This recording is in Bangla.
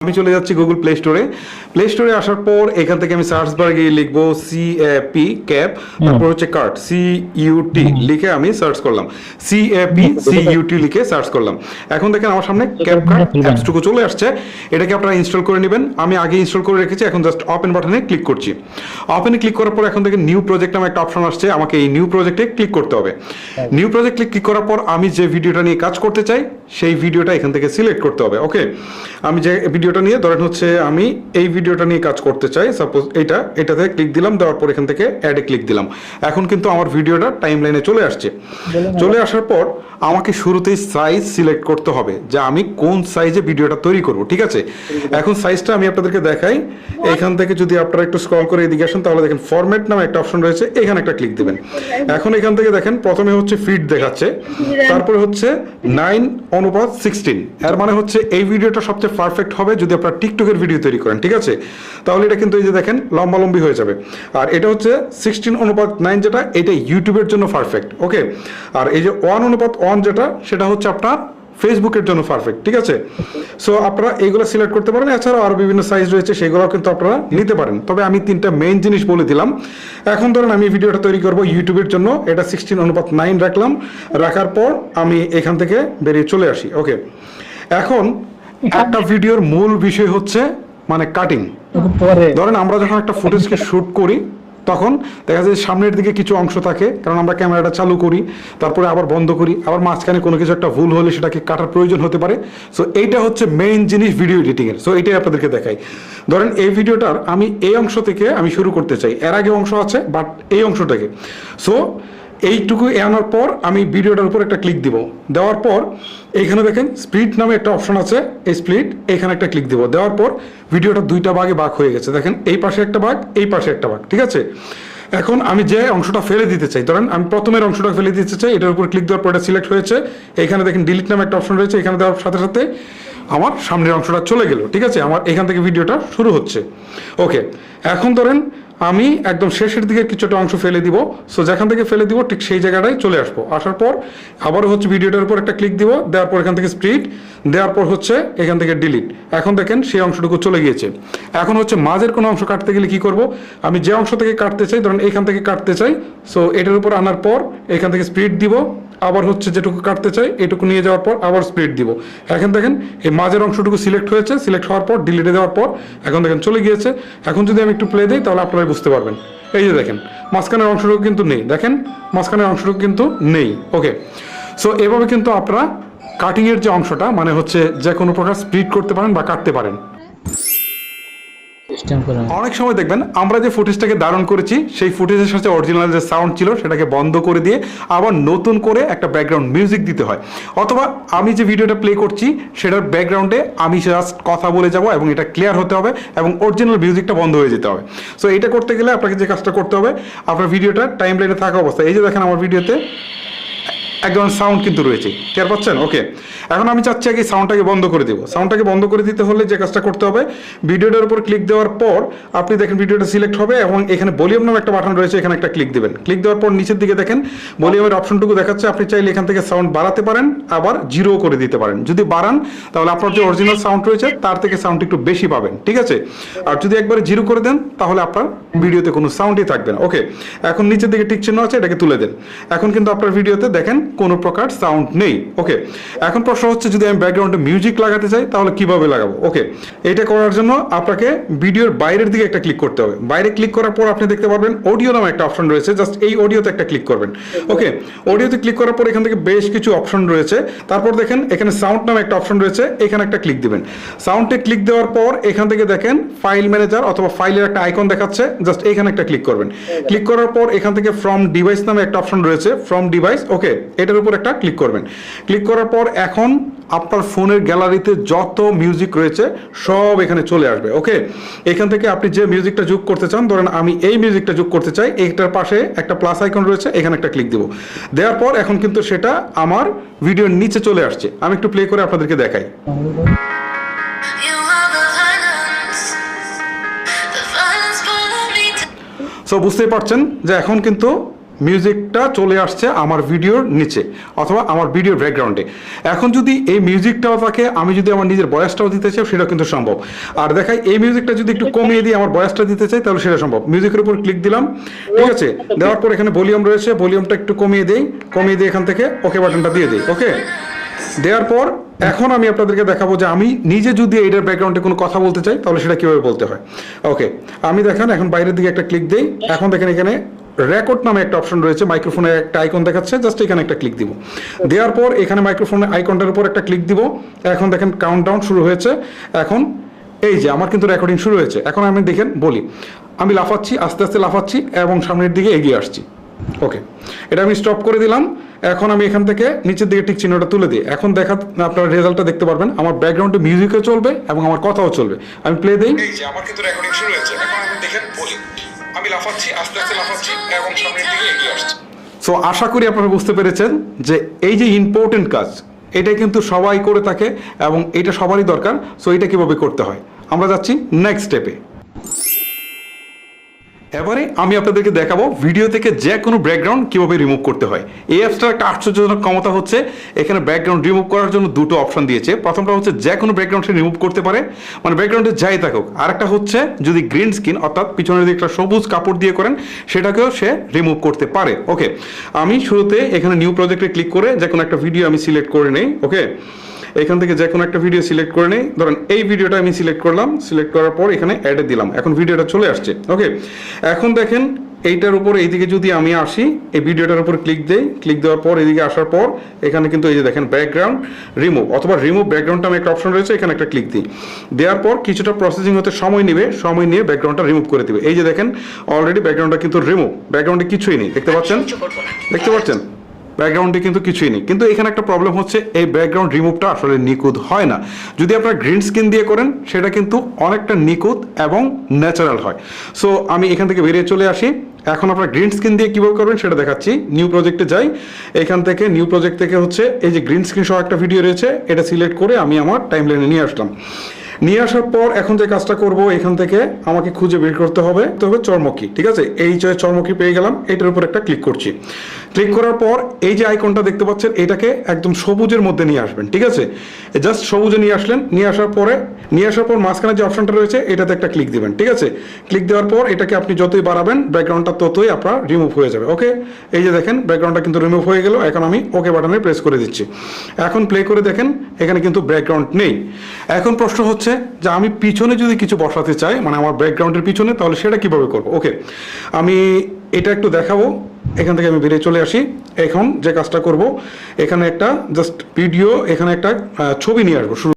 আমি চলে যাচ্ছি গুগল প্লে স্টোরে আসার পর এখান থেকে আমি সার্চ বারে গিয়ে লিখবো সিএপি ক্যাপ, তারপর হচ্ছে কার্ট সিইউটি লিখে আমি সার্চ করলাম, সিএপি সিইউটি লিখে সার্চ করলাম। এখন দেখেন আমার সামনে ক্যাপ কার্ট অ্যাপসটুকু চলে আসছে। এটাকে আপনারা ইনস্টল করে নেবেন। আমি আগে ইনস্টল করে রেখেছি, এখন জাস্ট ওপেন বাটনে ক্লিক করছি। ওপেনে ক্লিক করার পর এখন থেকে নিউ প্রজেক্ট নামে একটা অপশন আসছে, আমাকে এই নিউ প্রজেক্টে ক্লিক করতে হবে। নিউ প্রজেক্ট ক্লিক করার পর আমি যে ভিডিওটা নিয়ে কাজ করতে চাই সেই ভিডিওটা এখান থেকে সিলেক্ট করতে হবে। ওকে, আমি যে ভিডিওটা নিয়ে ধরেন হচ্ছে আমি এই ভিডিওটা নিয়ে কাজ করতে চাই, সাপোজ এটাতে ক্লিক দিলাম, দেওয়ার পর এখান থেকে অ্যাডে ক্লিক দিলাম। এখন কিন্তু আমার ভিডিওটা টাইম লাইনে চলে আসছে। চলে আসার পর আমাকে শুরুতেই সাইজ সিলেক্ট করতে হবে যে আমি কোন সাইজে ভিডিওটা তৈরি করব। ঠিক আছে, এখন সাইজটা আমি আপনাদেরকে দেখাই। এখান থেকে যদি আপনারা একটু স্ক্রল করে এদিকে আসেন তাহলে দেখেন ফরম্যাট নামে একটা অপশন রয়েছে, এখানে একটা ক্লিক দিবেন। এখন এখান থেকে দেখেন প্রথমে হচ্ছে ফিট দেখাচ্ছে, তারপরে হচ্ছে 9:16। এর মানে হচ্ছে এই ভিডিওটা সবচেয়ে পারফেক্ট হবে যদি আপনারা টিকটকের ভিডিও তৈরি করেন। ঠিক আছে, তাহলে এটা কিন্তু এই যে দেখেন লম্বালম্বি হয়ে যাবে। আর এটা হচ্ছে 16:9 যেটা, এটা ইউটিউবের জন্য পারফেক্ট। ওকে, আর এই যে 1:1 যেটা, সেটা হচ্ছে আপনার ফেসবুকের জন্য পারফেক্ট। ঠিক আছে, সো আপনারা এইগুলো সিলেক্ট করতে পারেন। এছাড়াও আরো বিভিন্ন সাইজ রয়েছে, সেগুলো কিন্তু আপনারা নিতে পারেন। তবে আমি 3টা মেইন জিনিস বলে দিলাম। এখন ধরেন আমি ভিডিওটা তৈরি করব ইউটিউবের জন্য, এটা 16:9 রাখলাম। রাখার পর আমি এখান থেকে বেরিয়ে চলে আসি। ওকে, এখন একটা ভিডিওর মূল বিষয় হচ্ছে মানে কাটিং। ধরেন আমরা যখন একটা ফুটেজকে শুট করি তখন দেখা যায় সামনের দিকে কিছু অংশ থাকে, কারণ আমরা ক্যামেরাটা চালু করি, তারপরে আবার বন্ধ করি, আবার মাঝখানে কোনো কিছু একটা ভুল হলে সেটাকে কাটার প্রয়োজন হতে পারে। সো এইটা হচ্ছে মেইন জিনিস ভিডিও এডিটিংয়ের। সো এটাই আপনাদেরকে দেখাই। ধরেন এই ভিডিওটার আমি এই অংশ থেকে আমি শুরু করতে চাই, এর আগে অংশ আছে বাট এই অংশটাকে, সো এইটুকু আনার পর আমি ভিডিওটার উপর একটা ক্লিক দিব। দেওয়ার পর এইখানে দেখেন স্প্লিট নামে একটা অপশন আছে, এই স্প্লিট, এখানে একটা ক্লিক দিব। দেওয়ার পর ভিডিওটা 2টা ভাগে ভাগ হয়ে গেছে। দেখেন এই পাশে একটা ভাগ, এই পাশে একটা ভাগ। ঠিক আছে, এখন আমি যে অংশটা ফেলে দিতে চাই, ধরেন আমি প্রথমের অংশটা ফেলে দিতে চাই, এটার উপর ক্লিক দেওয়ার পর এটা সিলেক্ট হয়েছে। এখানে দেখেন ডিলিট নামে একটা অপশন রয়েছে, এখানে দেওয়ার সাথে সাথে আমার সামনের অংশটা চলে গেল। ঠিক আছে, আমার এখান থেকে ভিডিওটা শুরু হচ্ছে। ওকে, এখন ধরেন আমি একদম শেষের দিকে কিছুটা অংশ ফেলে দিব। সো যেখান থেকে ফেলে দিব ঠিক সেই জায়গাটায় চলে আসবো। আসার পর আবারও হচ্ছে ভিডিওটার উপর একটা ক্লিক দিব, দেওয়ার পর এখান থেকে স্প্লিট, দেওয়ার পর হচ্ছে এখান থেকে ডিলিট। এখন দেখেন সেই অংশটুকু চলে গিয়েছে। এখন হচ্ছে মাঝের কোনো অংশ কাটতে গেলে কি করব, আমি যে অংশ থেকে কাটতে চাই, ধরেন এইখান থেকে কাটতে চাই, সো এটার উপর আনার পর এখান থেকে স্প্লিট দিব, আবার হচ্ছে যেটুকু কাটতে চাই এটুকু নিয়ে যাওয়ার পর আবার স্প্লিট দিব। এখন দেখেন এই মাঝের অংশটুকু সিলেক্ট হয়েছে, সিলেক্ট হওয়ার পর ডিলিটে দেওয়ার পর এখন দেখেন চলে গিয়েছে। এখন যদি আমি একটু প্লে দিই তাহলে আপনারা বুঝতে পারবেন। এই যে দেখেন মাঝখানের অংশটুকু কিন্তু নেই, দেখেন মাঝখানের অংশটুকু কিন্তু নেই। ওকে, সো এভাবে কিন্তু আপনারা কাটিংয়ের যে অংশটা মানে হচ্ছে যে কোনো প্রকার স্প্লিট করতে পারেন বা কাটতে পারেন। অনেক সময় দেখবেন আমরা যে ফুটেজটাকে ধারণ করেছি সেই ফুটেজের সাথে অরিজিনাল যে সাউন্ড ছিল সেটাকে বন্ধ করে দিয়ে আবার নতুন করে একটা ব্যাকগ্রাউন্ড মিউজিক দিতে হয়, অথবা আমি যে ভিডিওটা প্লে করছি সেটার ব্যাকগ্রাউন্ডে আমি জাস্ট কথা বলে যাব এবং এটা ক্লিয়ার হতে হবে এবং অরিজিনাল মিউজিকটা বন্ধ হয়ে যেতে হবে। সো এটা করতে গেলে আপনাকে যে কাজটা করতে হবে, আপনার ভিডিওটা টাইম লাইনে থাকা অবস্থায়, এই যে দেখেন আমার ভিডিওতে একদম সাউন্ড কিন্তু রয়েছে, টের পাচ্ছেন? ওকে, এখন আমি চাচ্ছি আগে সাউন্ডটাকে বন্ধ করে দেবো। সাউন্ডটাকে বন্ধ করে দিতে হলে যে কাজটা করতে হবে, ভিডিওটার উপর ক্লিক দেওয়ার পর আপনি দেখেন ভিডিওটা সিলেক্ট হবে এবং এখানে ভলিউম নামে একটা বাটন রয়েছে, এখানে একটা ক্লিক দেবেন। ক্লিক দেওয়ার পর নিচের দিকে দেখেন ভলিউমের অপশনটুকু দেখাচ্ছে। আপনি চাইলে এখান থেকে সাউন্ড বাড়াতে পারেন, আবার জিরো করে দিতে পারেন। যদি বাড়ান তাহলে আপনার যে অরিজিনাল সাউন্ড রয়েছে তার থেকে সাউন্ড একটু বেশি পাবেন। ঠিক আছে, আর যদি একবারে জিরো করে দেন তাহলে আপনার ভিডিওতে কোনো সাউন্ডই থাকবে না। ওকে, এখন নিচের দিকে টিক চিহ্ন আছে, এটাকে তুলে দেন। এখন কিন্তু আপনার ভিডিওতে দেখেন কোনো প্রকার সাউন্ড নেই। ওকে, এখন প্রশ্ন হচ্ছে যদি আমি ব্যাকগ্রাউন্ডে মিউজিক লাগাতে চাই তাহলে কিভাবে লাগাবো? ওকে, এটা করার জন্য আপনাকে ভিডিওর বাইরের দিকে একটা ক্লিক করতে হবে। বাইরে ক্লিক করার পর আপনি দেখতে পারবেন অডিও নামে একটা অপশন রয়েছে, জাস্ট এই অডিওতে একটা ক্লিক করবেন। ওকে, অডিওতে ক্লিক করার পর এখান থেকে বেশ কিছু অপশন রয়েছে, তারপর দেখেন এখানে সাউন্ড নামে একটা অপশন রয়েছে, এখানে একটা ক্লিক দিবেন। সাউন্ডে ক্লিক দেওয়ার পর এখান থেকে দেখেন ফাইল ম্যানেজার অথবা ফাইলের একটা আইকন দেখাচ্ছে, জাস্ট এখানে একটা ক্লিক করবেন। ক্লিক করার পর এখান থেকে ফ্রম ডিভাইস নামে একটা অপশন রয়েছে, ফ্রম ডিভাইস। ওকে, এটার উপর একটা ক্লিক করবেন। ক্লিক করার পর এখন আপনার ফোনের গ্যালারিতে যত মিউজিক রয়েছে সব এখানে চলে আসবে। ওকে, এখান থেকে আপনি যে মিউজিকটা যোগ করতে চান, ধরেন আমি এই মিউজিকটা যোগ করতে চাই, এইটার পাশে একটা প্লাস আইকন রয়েছে, এখানে একটা ক্লিক দেব। দেওয়ার পর এখন কিন্তু সেটা আমার ভিডিওর নিচে চলে আসছে। আমি একটু প্লে করে আপনাদেরকে দেখাই। সো বুঝতেই পারছেন যে এখন কিন্তু মিউজিকটা চলে আসছে আমার ভিডিওর নিচে অথবা আমার ভিডিওর ব্যাকগ্রাউন্ডে। এখন যদি এই মিউজিকটাও থাকে, আমি যদি আমার নিজের ভয়েসটাও দিতে চাই সেটা কিন্তু সম্ভব। আর দেখাই এই মিউজিকটা যদি একটু কমিয়ে দিয়ে আমার ভয়েসটা দিতে চাই তাহলে সেটা সম্ভব। মিউজিকের উপর ক্লিক দিলাম, ঠিক আছে, দেওয়ার পর এখানে ভলিউম রয়েছে, ভলিউমটা একটু কমিয়ে দিই, কমিয়ে দিয়ে এখান থেকে ওকে বাটনটা দিয়ে দিই। ওকে, দেওয়ার পর এখন আমি আপনাদেরকে দেখাবো যে আমি নিজে যদি এইটার ব্যাকগ্রাউন্ডে কোনো কথা বলতে চাই তাহলে সেটা কীভাবে বলতে হয়। ওকে, আমি দেখেন এখন বাইরের দিকে একটা ক্লিক দিই, এখন দেখেন এখানে রেকর্ড নামে একটা অপশন রয়েছে, মাইক্রোফোনের একটা আইকন দেখাচ্ছে, জাস্ট এখানে একটা ক্লিক দিব। দেওয়ার পর এখানে মাইক্রোফোনের আইকনটার উপর একটা ক্লিক দিব। এখন দেখেন কাউন্টডাউন শুরু হয়েছে। এখন এই যে আমার কিন্তু রেকর্ডিং শুরু হয়েছে। এখন আমি দেখেন বলি, আমি লাফাচ্ছি, আস্তে আস্তে লাফাচ্ছি এবং সামনের দিকে এগিয়ে আসছি। ওকে, এটা আমি স্টপ করে দিলাম। এখন আমি এখান থেকে নিচের দিকে টিক চিহ্নটা তুলে দিই। এখন আপনারা রেজাল্টটা দেখতে পারবেন, আমার ব্যাকগ্রাউন্ডে মিউজিকও চলবে এবং আমার কথাও চলবে। আমি প্লে দিই, এই যে আমার কিন্তু রেকর্ডিং শুরু হয়েছে। এখন আমি দেখেন বলি, আমি লাফাচ্ছি, আস্তে আস্তে লাফাচ্ছি এবং সামনের দিকে এগিয়ে আসছি। সো আশা করি আপনারা বুঝতে পেরেছেন যে এই যে ইম্পর্টেন্ট কাজ, এটা কিন্তু সবাই করে থাকে এবং এটা সবারই দরকার। সো এটা কিভাবে করতে হয় আমরা যাচ্ছি নেক্সট স্টেপে। এবারে আমি আপনাদেরকে দেখাবো ভিডিও থেকে যে কোনো ব্যাকগ্রাউন্ড কিভাবে রিমুভ করতে হয়। এই অ্যাপসটার একটা আশ্চর্যজনক ক্ষমতা হচ্ছে এখানে ব্যাকগ্রাউন্ড রিমুভ করার জন্য দুটো অপশন দিয়েছে। প্রথমটা হচ্ছে যে কোনো ব্যাকগ্রাউন্ড সে রিমুভ করতে পারে, মানে ব্যাকগ্রাউন্ডে যাই থাকুক। আরেকটা হচ্ছে যদি গ্রিন স্ক্রিন অর্থাৎ পিছনের দিকে একটা সবুজ কাপড় দিয়ে করেন সেটাকেও সে রিমুভ করতে পারে। ওকে, আমি শুরুতে এখানে নিউ প্রজেক্টে ক্লিক করে যে কোনো একটা ভিডিও আমি সিলেক্ট করে নেই। ওকে, এখান থেকে যে কোনো একটা ভিডিও সিলেক্ট করে নেই, ধরেন এই ভিডিওটা আমি সিলেক্ট করলাম, সিলেক্ট করার পর এখানে অ্যাডে দিলাম, এখন ভিডিওটা চলে আসছে। ওকে, এখন দেখেন এইটার উপর এইদিকে যদি আমি আসি, এই ভিডিওটার উপর ক্লিক দেই, ক্লিক দেওয়ার পর এদিকে আসার পর এখানে কিন্তু এই যে দেখেন ব্যাকগ্রাউন্ড রিমুভ অথবা রিমুভ ব্যাকগ্রাউন্ডটা আমি একটা অপশন রয়েছে, এখানে একটা ক্লিক দিই। দেওয়ার পর কিছুটা প্রসেসিং হতে সময় নেবে, সময় নিয়ে ব্যাকগ্রাউন্ডটা রিমুভ করে দিবে। এই যে দেখেন অলরেডি ব্যাকগ্রাউন্ডটা কিন্তু রিমুভ, ব্যাকগ্রাউন্ডে কিছুই নেই, দেখতে পাচ্ছেন, দেখতে পাচ্ছেন ব্যাকগ্রাউন্ডে কিন্তু কিছুই নেই। কিন্তু এখানে একটা প্রবলেম হচ্ছে এই ব্যাকগ্রাউন্ড রিমুভটা আসলে নিখুঁত হয় না। যদি আপনারা গ্রিন স্ক্রিন দিয়ে করেন সেটা কিন্তু অনেকটা নিখুঁত এবং ন্যাচারাল হয়। সো আমি এখান থেকে বেরিয়ে চলে আসি। এখন আপনারা গ্রিন স্ক্রিন দিয়ে কীভাবে করবেন সেটা দেখাচ্ছি। নিউ প্রজেক্টে যাই, এখান থেকে নিউ প্রজেক্ট থেকে হচ্ছে এই যে গ্রিন স্ক্রিন সহ একটা ভিডিও রয়েছে, এটা সিলেক্ট করে আমি আমার টাইমলাইনে নিয়ে আসলাম। নিয়ে আসার পর এখন যে কাজটা করব, এখান থেকে আমাকে খুঁজে বের করতে হবে চর্মকি, ঠিক আছে, এই যে চর্মকি পেয়ে গেলাম, এটার উপর একটা ক্লিক করছি। ক্লিক করার পর এই যে আইকনটা দেখতে পাচ্ছেন এটাকে একদম সবুজের মধ্যে নিয়ে আসবেন, ঠিক আছে, জাস্ট সবুজে নিয়ে আসলেন। নিয়ে আসার পর মাঝখানে যে অপশনটা রয়েছে এটাতে একটা ক্লিক দিবেন, ঠিক আছে। ক্লিক দেওয়ার পর এটাকে আপনি যতই বাড়াবেন ব্যাকগ্রাউন্ডটা ততই আপনার রিমুভ হয়ে যাবে। ওকে, এই যে দেখেন ব্যাকগ্রাউন্ডটা কিন্তু রিমুভ হয়ে গেল। এখন আমি ওকে বাটনে প্রেস করে দিচ্ছি। এখন প্লে করে দেখেন এখানে কিন্তু ব্যাকগ্রাউন্ড নেই। এখন প্রশ্ন হচ্ছে যে আমি পিছনে যদি কিছু বসাতে চাই, মানে আমার ব্যাকগ্রাউন্ডের পিছনে, তাহলে সেটা কিভাবে করব। ওকে, আমি এটা একটু দেখাবো। এখান থেকে আমি বেরিয়ে চলে আসি। এখন যে কাজটা করব, এখানে একটা জাস্ট ভিডিও, এখানে একটা ছবি নিয়ে আসবো শুরু।